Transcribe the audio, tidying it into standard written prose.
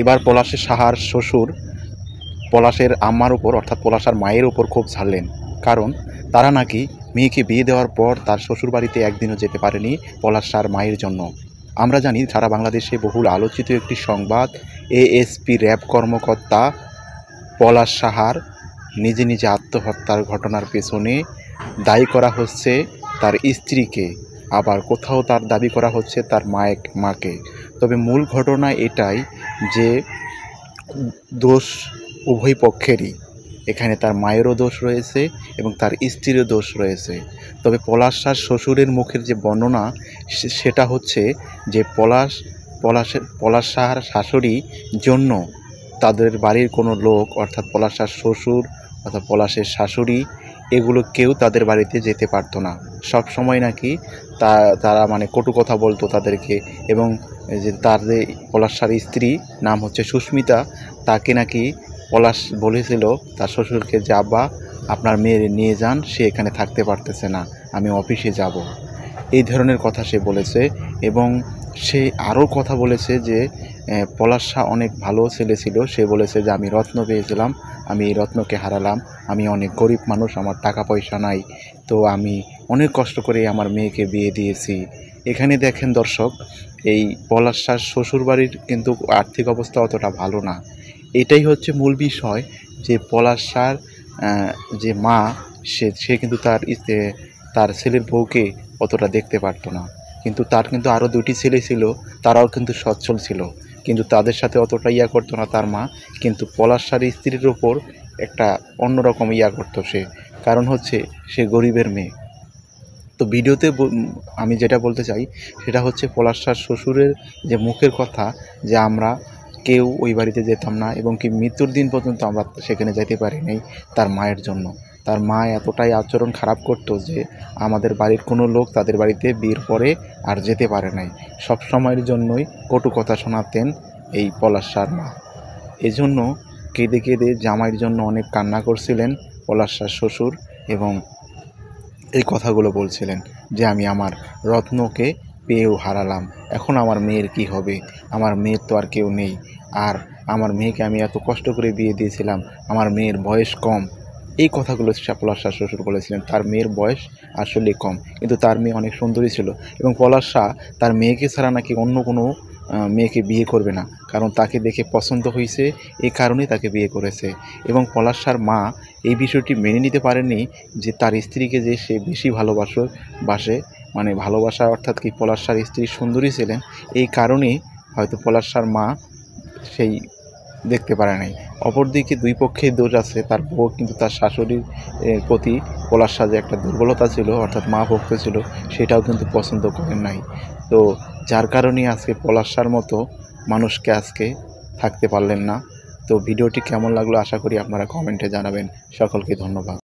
এবার পলাশের সাহার শ্বশুর পলাশের আম্মার উপর অর্থাৎ পলাশার মায়ের উপর খুব ঝাড়লেন। কারণ তারা নাকি মেয়েকে বিয়ে দেওয়ার পর তার শ্বশুরবাড়িতে একদিনও যেতে পারেনি পলাশার মায়ের জন্য। আমরা জানি সারা বাংলাদেশে বহুল আলোচিত একটি সংবাদ, এএসপি র্যাব কর্মকর্তা পলাশ সাহার নিজে নিজে আত্মহত্যার ঘটনার পেছনে দায়ী করা হচ্ছে তার স্ত্রীকে, আবার কোথাও তার দাবি করা হচ্ছে তার মাকে। তবে মূল ঘটনা এটাই যে দোষ উভয় পক্ষেরই। এখানে তার মায়েরও দোষ রয়েছে এবং তার স্ত্রীরও দোষ রয়েছে। তবে পলাশার শ্বশুরের মুখের যে বর্ণনা সেটা হচ্ছে যে পলাশ সাহার শাশুড়ি জন্য তাদের বাড়ির কোনো লোক অর্থাৎ পলাশার শ্বশুর অর্থাৎ পলাশের শাশুড়ি এগুলো কেউ তাদের বাড়িতে যেতে পারতো না। সব সময় নাকি তারা মানে কটু কথা বলতো তাদেরকে, এবং যে তার যে পলাশার স্ত্রী নাম হচ্ছে সুস্মিতা, তাকে নাকি পলাশ বলেছিল তার শ্বশুরকে যে আব্বা আপনার মেয়ের নিয়ে যান, সে এখানে থাকতে পারতেছে না, আমি অফিসে যাব, এই ধরনের কথা সে বলেছে। এবং সে আরও কথা বলেছে যে পলাশ শাহ অনেক ভালো ছেলে ছিল। সে বলেছে যে আমি রত্ন পেয়েছিলাম, আমি এই রত্নকে হারালাম, আমি অনেক গরিব মানুষ, আমার টাকা পয়সা নাই, তো আমি অনেক কষ্ট করে আমার মেয়েকে বিয়ে দিয়েছি। এখানে দেখেন দর্শক, এই পলাশ শাহর শ্বশুরবাড়ির কিন্তু আর্থিক অবস্থা অতটা ভালো না। এটাই হচ্ছে মূল বিষয় যে পলাশ শাহর যে মা সে কিন্তু তার ছেলের বউকে অতটা দেখতে পারতো না। কিন্তু তার কিন্তু আরও দুটি ছেলে ছিল, তারাও কিন্তু সচ্ছল ছিল, কিন্তু তাদের সাথে অতটা করতো না তার মা। কিন্তু পলাশ শাহর স্ত্রীর ওপর একটা অন্যরকম করতো সে, কারণ হচ্ছে সে গরিবের মেয়ে। তো ভিডিওতে আমি যেটা বলতে চাই সেটা হচ্ছে পলাশ শাহর শ্বশুরের যে মুখের কথা যে আমরা কেউ ওই বাড়িতে যেতাম না, এবং কি মৃত্যুর দিন পর্যন্ত আমরা সেখানে যেতে পারিনি তার মায়ের জন্য। তার মা এতটাই আচরণ খারাপ করতো যে আমাদের বাড়ির কোনো লোক তাদের বাড়িতে বিয়ের পরে আর যেতে পারে নাই। সব সময়ের জন্যই কটু কথা শোনাতেন এই পলাশ শাহর মা। এজন্য কেঁদে কেঁদে জামাইয়ের জন্য অনেক কান্না করছিলেন পলাশ শাহর শ্বশুর, এবং এই কথাগুলো বলছিলেন যে আমি আমার রত্নকে পেয়েও হারালাম, এখন আমার মেয়ের কি হবে, আমার মেয়ের তো আর কেউ নেই, আর আমার মেয়েকে আমি এত কষ্ট করে বিয়ে দিয়েছিলাম, আমার মেয়ের বয়স কম। এই কথাগুলো পলাশ শাহ শ্বশুর বলেছিলেন। তার মেয়ের বয়স আসলে কম, কিন্তু তার মেয়ে অনেক সুন্দরী ছিল, এবং পলাশ শাহ তার মেয়েকে ছাড়া নাকি অন্য কোনো মেয়েকে বিয়ে করবে না, কারণ তাকে দেখে পছন্দ হয়েছে, এই কারণেই তাকে বিয়ে করেছে। এবং পলাশ শাহর মা এই বিষয়টি মেনে নিতে পারেনি যে তার স্ত্রীকে যে সে বেশি বাসে, মানে ভালোবাসা অর্থাৎ কি পলাশ শাহর স্ত্রী সুন্দরী ছিলেন, এই কারণেই হয়তো পলাশ শাহর মা সেই দেখতে পারে নাই। অপরদিকে দুই পক্ষেই দোষ আছে। তার বউ কিন্তু তার শাশুড়ির প্রতি পলাশ শাহ যে একটা দুর্বলতা ছিল অর্থাৎ মা ভক্ত ছিল, সেটাও কিন্তু পছন্দ করেন নাই। তো যার কারণেই আজকে পলাশ শাহর মতো মানুষকে আজকে থাকতে পারলেন না। তো ভিডিওটি কেমন লাগলো আশা করি আপনারা কমেন্টে জানাবেন। সকলকে ধন্যবাদ।